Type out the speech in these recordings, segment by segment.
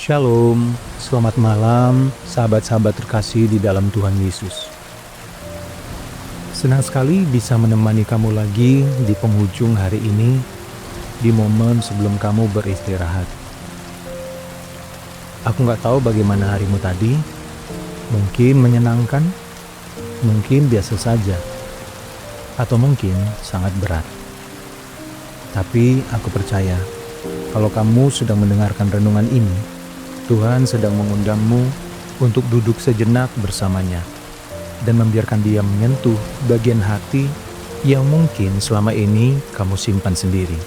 Shalom, selamat malam sahabat-sahabat terkasih di dalam Tuhan Yesus. Senang sekali bisa menemani kamu lagi di penghujung hari ini, di momen sebelum kamu beristirahat. Aku nggak tahu bagaimana harimu tadi, mungkin menyenangkan, mungkin biasa saja, atau mungkin sangat berat. Tapi aku percaya, kalau kamu sedang mendengarkan renungan ini, Tuhan sedang mengundangmu untuk duduk sejenak bersamanya dan membiarkan Dia menyentuh bagian hati yang mungkin selama ini kamu simpan sendiri.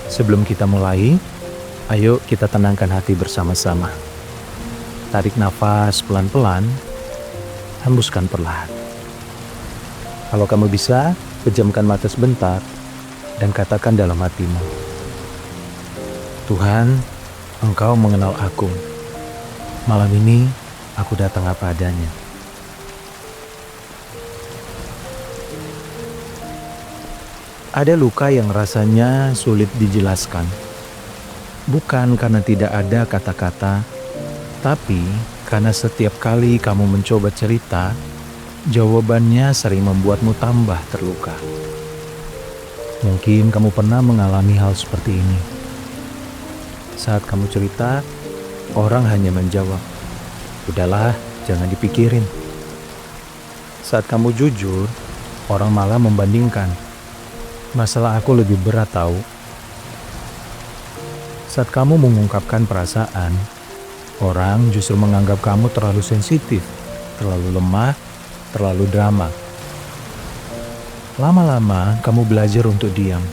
Sebelum kita mulai, ayo kita tenangkan hati bersama-sama. Tarik nafas pelan-pelan, hembuskan perlahan. Kalau kamu bisa, pejamkan mata sebentar dan katakan dalam hatimu, Tuhan, Engkau mengenal aku. Malam ini aku datang apa adanya. Ada luka yang rasanya sulit dijelaskan. Bukan karena tidak ada kata-kata, tapi karena setiap kali kamu mencoba cerita, jawabannya sering membuatmu tambah terluka. Mungkin kamu pernah mengalami hal seperti ini. Saat kamu cerita, orang hanya menjawab, "Udahlah, jangan dipikirin." Saat kamu jujur, orang malah membandingkan, "Masalah aku lebih berat tahu." Saat kamu mengungkapkan perasaan, orang justru menganggap kamu terlalu sensitif, terlalu lemah, terlalu drama. Lama-lama kamu belajar untuk diam,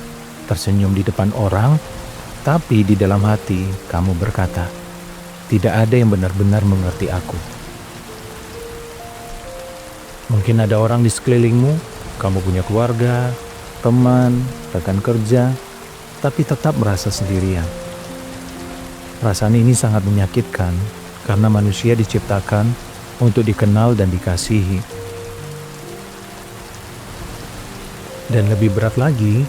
tersenyum di depan orang, tapi di dalam hati kamu berkata, tidak ada yang benar-benar mengerti aku. Mungkin ada orang di sekelilingmu, kamu punya keluarga, teman, rekan kerja, tapi tetap merasa sendirian. Perasaan ini sangat menyakitkan karena manusia diciptakan untuk dikenal dan dikasihi. Dan lebih berat lagi,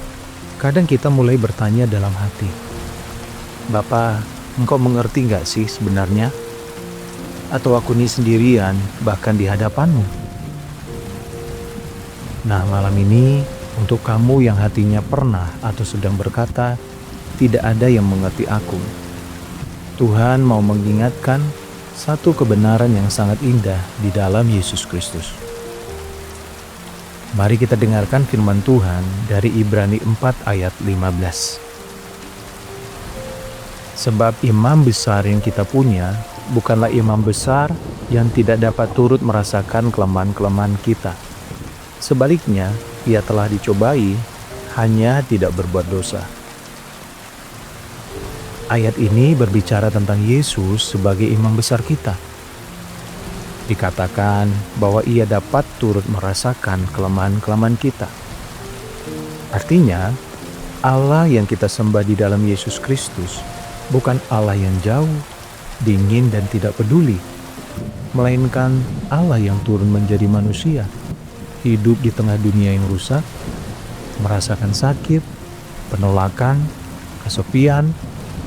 kadang kita mulai bertanya dalam hati, Bapak, Engkau mengerti gak sih sebenarnya? Atau aku ini sendirian bahkan di hadapanmu? Nah, malam ini untuk kamu yang hatinya pernah atau sedang berkata, tidak ada yang mengerti aku. Tuhan mau mengingatkan satu kebenaran yang sangat indah di dalam Yesus Kristus. Mari kita dengarkan firman Tuhan dari Ibrani 4 ayat 15. Sebab imam besar yang kita punya bukanlah imam besar yang tidak dapat turut merasakan kelemahan-kelemahan kita. Sebaliknya, ia telah dicobai, hanya tidak berbuat dosa. Ayat ini berbicara tentang Yesus sebagai imam besar kita. Dikatakan bahwa ia dapat turut merasakan kelemahan-kelemahan kita. Artinya, Allah yang kita sembah di dalam Yesus Kristus bukan Allah yang jauh, dingin dan tidak peduli, melainkan Allah yang turun menjadi manusia, hidup di tengah dunia yang rusak, merasakan sakit, penolakan, kesepian,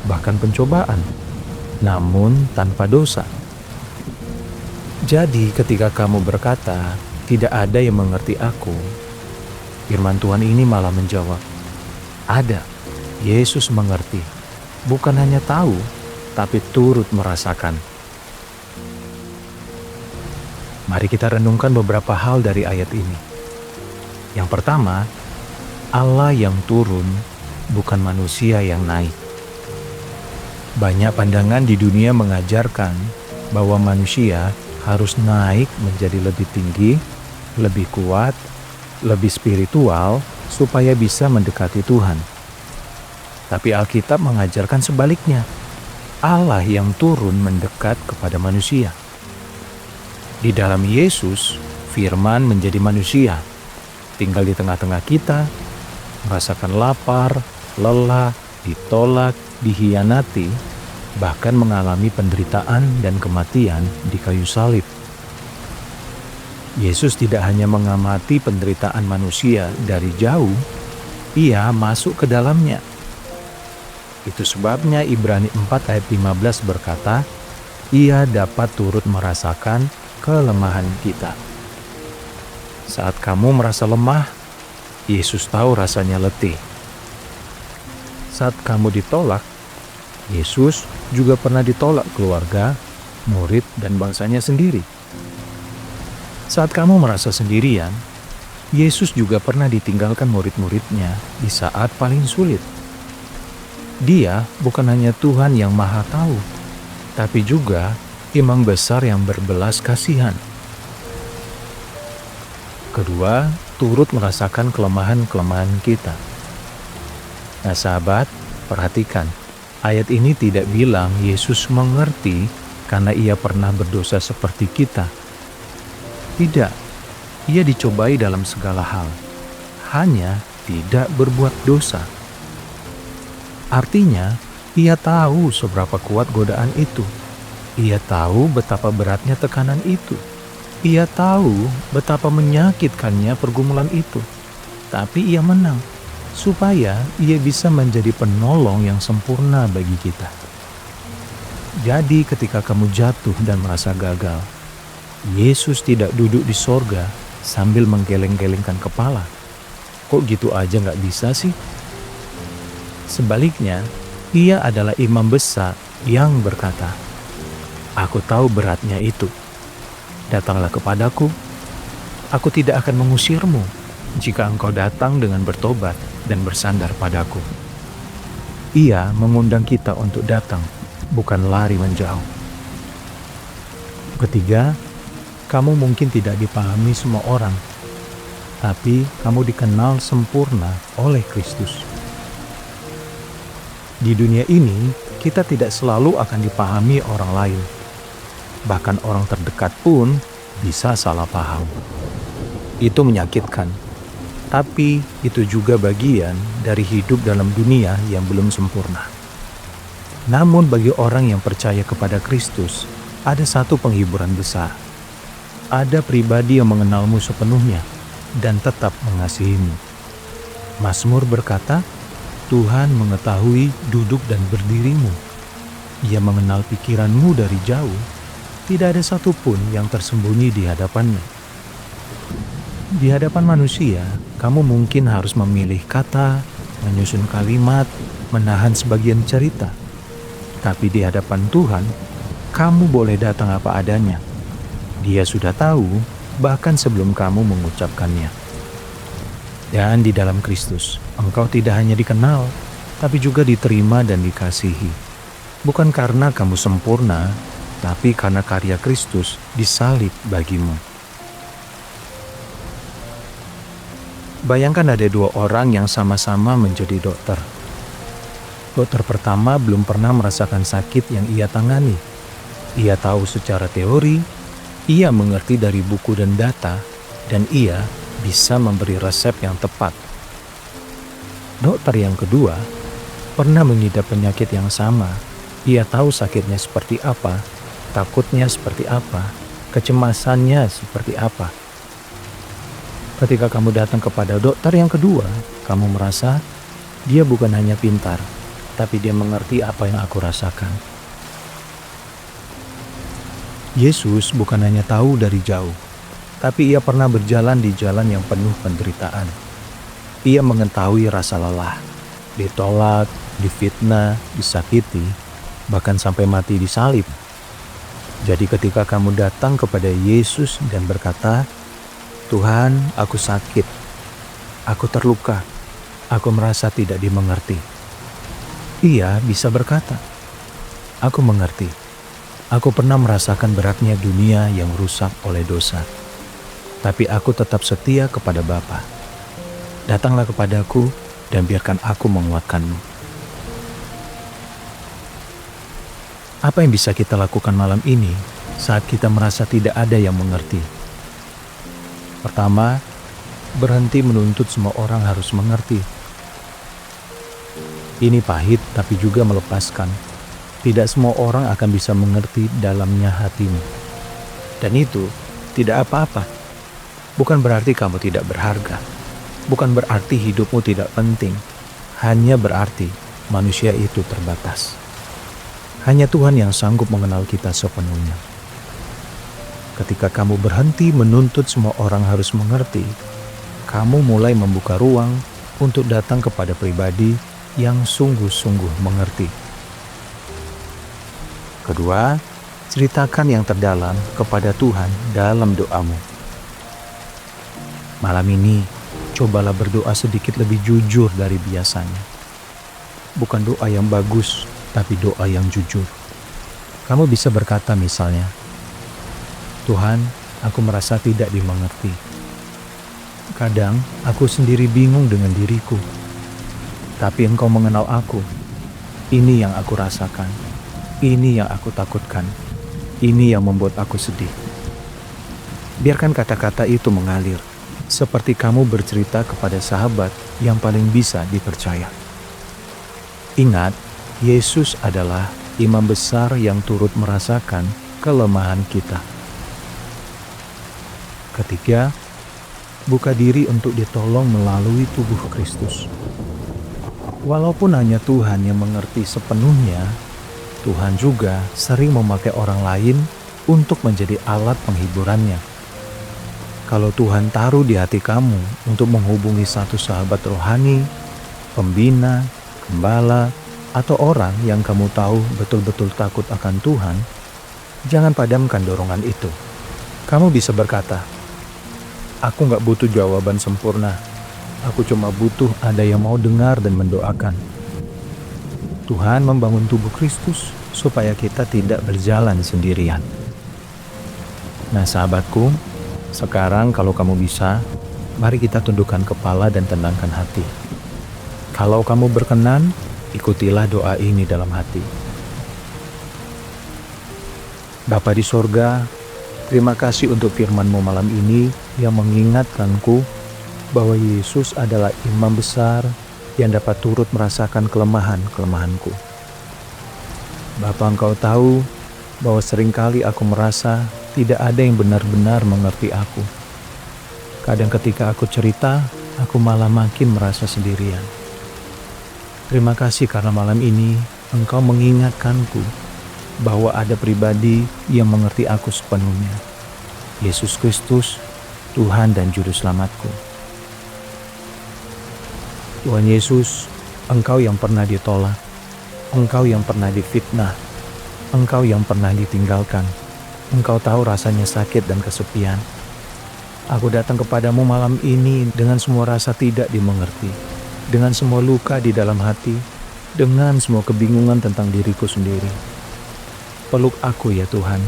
bahkan pencobaan, namun tanpa dosa. Jadi ketika kamu berkata, tidak ada yang mengerti aku, firman Tuhan ini malah menjawab, ada, Yesus mengerti. Bukan hanya tahu, tapi turut merasakan. Mari kita renungkan beberapa hal dari ayat ini. Yang pertama, Allah yang turun, bukan manusia yang naik. Banyak pandangan di dunia mengajarkan bahwa manusia harus naik menjadi lebih tinggi, lebih kuat, lebih spiritual, supaya bisa mendekati Tuhan. Tapi Alkitab mengajarkan sebaliknya. Allah yang turun mendekat kepada manusia. Di dalam Yesus, Firman menjadi manusia, tinggal di tengah-tengah kita, merasakan lapar, lelah, ditolak, dihianati, bahkan mengalami penderitaan dan kematian di kayu salib. Yesus tidak hanya mengamati penderitaan manusia dari jauh, Ia masuk ke dalamnya. Itu sebabnya Ibrani 4 ayat 15 berkata, Ia dapat turut merasakan kelemahan kita. Saat kamu merasa lemah, Yesus tahu rasanya letih. Saat kamu ditolak, Yesus juga pernah ditolak keluarga, murid, dan bangsanya sendiri. Saat kamu merasa sendirian, Yesus juga pernah ditinggalkan murid-muridnya di saat paling sulit. Dia bukan hanya Tuhan yang Maha Tahu, tapi juga Imam Besar yang berbelas kasihan. Kedua, turut merasakan kelemahan-kelemahan kita. Nah sahabat, perhatikan, ayat ini tidak bilang Yesus mengerti karena ia pernah berdosa seperti kita. Tidak, ia dicobai dalam segala hal, hanya tidak berbuat dosa. Artinya, ia tahu seberapa kuat godaan itu. Ia tahu betapa beratnya tekanan itu. Ia tahu betapa menyakitkannya pergumulan itu. Tapi ia menang, supaya ia bisa menjadi penolong yang sempurna bagi kita. Jadi ketika kamu jatuh dan merasa gagal, Yesus tidak duduk di sorga sambil menggeleng-gelengkan kepala. Kok gitu aja nggak bisa sih? Sebaliknya, ia adalah imam besar yang berkata, Aku tahu beratnya itu. Datanglah kepadaku. Aku tidak akan mengusirmu jika engkau datang dengan bertobat dan bersandar padaku. Ia mengundang kita untuk datang, bukan lari menjauh. Ketiga, kamu mungkin tidak dipahami semua orang, tapi kamu dikenal sempurna oleh Kristus. Di dunia ini, kita tidak selalu akan dipahami orang lain. Bahkan orang terdekat pun bisa salah paham. Itu menyakitkan, tapi itu juga bagian dari hidup dalam dunia yang belum sempurna. Namun bagi orang yang percaya kepada Kristus, ada satu penghiburan besar. Ada pribadi yang mengenalmu sepenuhnya dan tetap mengasihimu. Mazmur berkata, Tuhan mengetahui duduk dan berdirimu. Ia mengenal pikiranmu dari jauh. Tidak ada satupun yang tersembunyi di hadapannya. Di hadapan manusia, kamu mungkin harus memilih kata, menyusun kalimat, menahan sebagian cerita. Tapi di hadapan Tuhan, kamu boleh datang apa adanya. Dia sudah tahu, bahkan sebelum kamu mengucapkannya. Dan di dalam Kristus, engkau tidak hanya dikenal, tapi juga diterima dan dikasihi. Bukan karena kamu sempurna, tapi karena karya Kristus disalib bagimu. Bayangkan ada dua orang yang sama-sama menjadi dokter. Dokter pertama belum pernah merasakan sakit yang ia tangani. Ia tahu secara teori, ia mengerti dari buku dan data, dan ia bisa memberi resep yang tepat. Dokter yang kedua pernah mengidap penyakit yang sama. Ia tahu sakitnya seperti apa, takutnya seperti apa, kecemasannya seperti apa. Ketika kamu datang kepada dokter yang kedua, kamu merasa dia bukan hanya pintar, tapi dia mengerti apa yang aku rasakan. Yesus bukan hanya tahu dari jauh, tapi ia pernah berjalan di jalan yang penuh penderitaan. Ia mengetahui rasa lelah, ditolak, difitnah, disakiti, bahkan sampai mati disalib. Jadi ketika kamu datang kepada Yesus dan berkata, Tuhan, aku sakit, aku terluka, aku merasa tidak dimengerti. Ia bisa berkata, aku mengerti, aku pernah merasakan beratnya dunia yang rusak oleh dosa. Tapi aku tetap setia kepada Bapa. Datanglah kepadaku dan biarkan aku menguatkanmu. Apa yang bisa kita lakukan malam ini saat kita merasa tidak ada yang mengerti? Pertama, berhenti menuntut semua orang harus mengerti. Ini pahit tapi juga melepaskan. Tidak semua orang akan bisa mengerti dalamnya hatimu. Dan itu tidak apa-apa. Bukan berarti kamu tidak berharga. Bukan berarti hidupmu tidak penting. Hanya berarti manusia itu terbatas. Hanya Tuhan yang sanggup mengenal kita sepenuhnya. Ketika kamu berhenti menuntut semua orang harus mengerti, kamu mulai membuka ruang untuk datang kepada pribadi yang sungguh-sungguh mengerti. Kedua, ceritakan yang terdalam kepada Tuhan dalam doamu. Malam ini, cobalah berdoa sedikit lebih jujur dari biasanya. Bukan doa yang bagus, tapi doa yang jujur. Kamu bisa berkata misalnya, Tuhan, aku merasa tidak dimengerti. Kadang aku sendiri bingung dengan diriku. Tapi Engkau mengenal aku. Ini yang aku rasakan. Ini yang aku takutkan. Ini yang membuat aku sedih. Biarkan kata-kata itu mengalir, seperti kamu bercerita kepada sahabat yang paling bisa dipercaya. Ingat, Yesus adalah imam besar yang turut merasakan kelemahan kita. Ketiga, buka diri untuk ditolong melalui tubuh Kristus. Walaupun hanya Tuhan yang mengerti sepenuhnya, Tuhan juga sering memakai orang lain untuk menjadi alat penghiburannya. Kalau Tuhan taruh di hati kamu untuk menghubungi satu sahabat rohani, pembina, gembala, atau orang yang kamu tahu betul-betul takut akan Tuhan, jangan padamkan dorongan itu. Kamu bisa berkata, aku gak butuh jawaban sempurna. Aku cuma butuh ada yang mau dengar dan mendoakan. Tuhan membangun tubuh Kristus supaya kita tidak berjalan sendirian. Nah sahabatku, sekarang kalau kamu bisa, mari kita tundukkan kepala dan tenangkan hati. Kalau kamu berkenan, ikutilah doa ini dalam hati. Bapa di sorga, terima kasih untuk firman-Mu malam ini yang mengingatkanku bahwa Yesus adalah imam besar yang dapat turut merasakan kelemahan-kelemahanku. Bapa, Engkau tahu bahwa seringkali aku merasa tidak ada yang benar-benar mengerti aku. Kadang ketika aku cerita, aku malah makin merasa sendirian. Terima kasih karena malam ini Engkau mengingatkanku bahwa ada pribadi yang mengerti aku sepenuhnya. Yesus Kristus, Tuhan dan Juru Selamatku. Tuhan Yesus, Engkau yang pernah ditolak, Engkau yang pernah difitnah, Engkau yang pernah ditinggalkan. Engkau tahu rasanya sakit dan kesepian. Aku datang kepadamu malam ini dengan semua rasa tidak dimengerti, dengan semua luka di dalam hati, dengan semua kebingungan tentang diriku sendiri. Peluk aku ya Tuhan,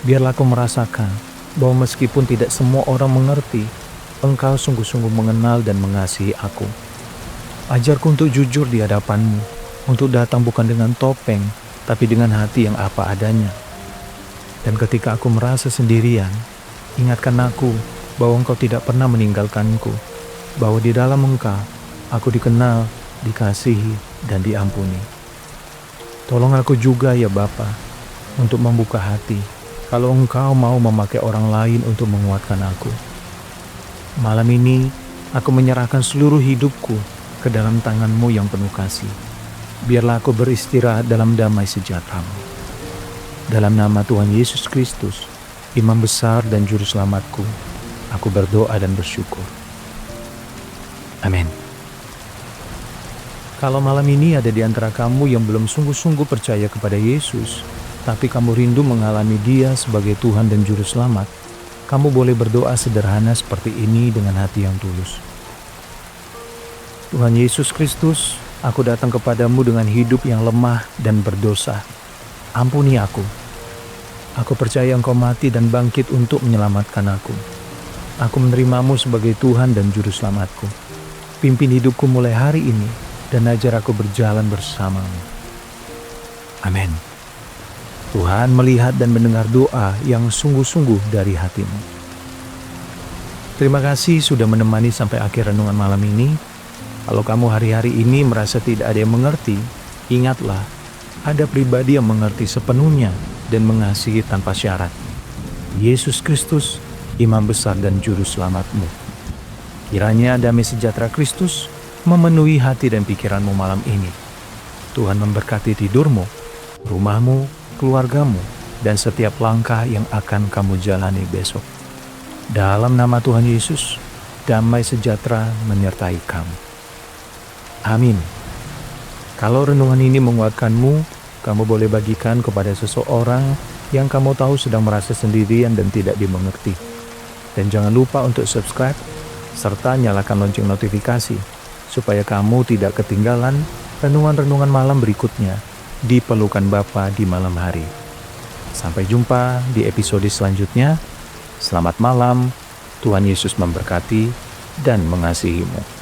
biarlah aku merasakan bahwa meskipun tidak semua orang mengerti, Engkau sungguh-sungguh mengenal dan mengasihi aku. Ajarku untuk jujur di hadapan-Mu, untuk datang bukan dengan topeng, tapi dengan hati yang apa adanya. Dan ketika aku merasa sendirian, ingatkan aku bahwa Engkau tidak pernah meninggalkanku, bahwa di dalam Engkau, aku dikenal, dikasihi, dan diampuni. Tolong aku juga ya Bapa, untuk membuka hati, kalau Engkau mau memakai orang lain untuk menguatkan aku. Malam ini, aku menyerahkan seluruh hidupku ke dalam tangan-Mu yang penuh kasih. Biarlah aku beristirahat dalam damai sejahtera-Mu. Dalam nama Tuhan Yesus Kristus, Imam Besar dan Juru Selamatku, aku berdoa dan bersyukur. Amin. Kalau malam ini ada di antara kamu yang belum sungguh-sungguh percaya kepada Yesus, tapi kamu rindu mengalami Dia sebagai Tuhan dan Juru Selamat, kamu boleh berdoa sederhana seperti ini dengan hati yang tulus. Tuhan Yesus Kristus, aku datang kepadamu dengan hidup yang lemah dan berdosa. Ampuni aku. Aku percaya Engkau mati dan bangkit untuk menyelamatkan aku. Aku menerimamu sebagai Tuhan dan Juru Selamatku. Pimpin hidupku mulai hari ini dan ajar aku berjalan bersamamu. Amin. Tuhan melihat dan mendengar doa yang sungguh-sungguh dari hatimu. Terima kasih sudah menemani sampai akhir renungan malam ini. Kalau kamu hari-hari ini merasa tidak ada yang mengerti, ingatlah, ada pribadi yang mengerti sepenuhnya dan mengasihi tanpa syarat. Yesus Kristus, Imam Besar dan Juru Selamatmu. Kiranya damai sejahtera Kristus memenuhi hati dan pikiranmu malam ini. Tuhan memberkati tidurmu, rumahmu, keluargamu, dan setiap langkah yang akan kamu jalani besok. Dalam nama Tuhan Yesus, damai sejahtera menyertai kamu. Amin. Kalau renungan ini menguatkanmu, kamu boleh bagikan kepada seseorang yang kamu tahu sedang merasa sendirian dan tidak dimengerti. Dan jangan lupa untuk subscribe, serta nyalakan lonceng notifikasi, supaya kamu tidak ketinggalan renungan-renungan malam berikutnya di Pelukan Bapa di malam hari. Sampai jumpa di episode selanjutnya. Selamat malam, Tuhan Yesus memberkati dan mengasihimu.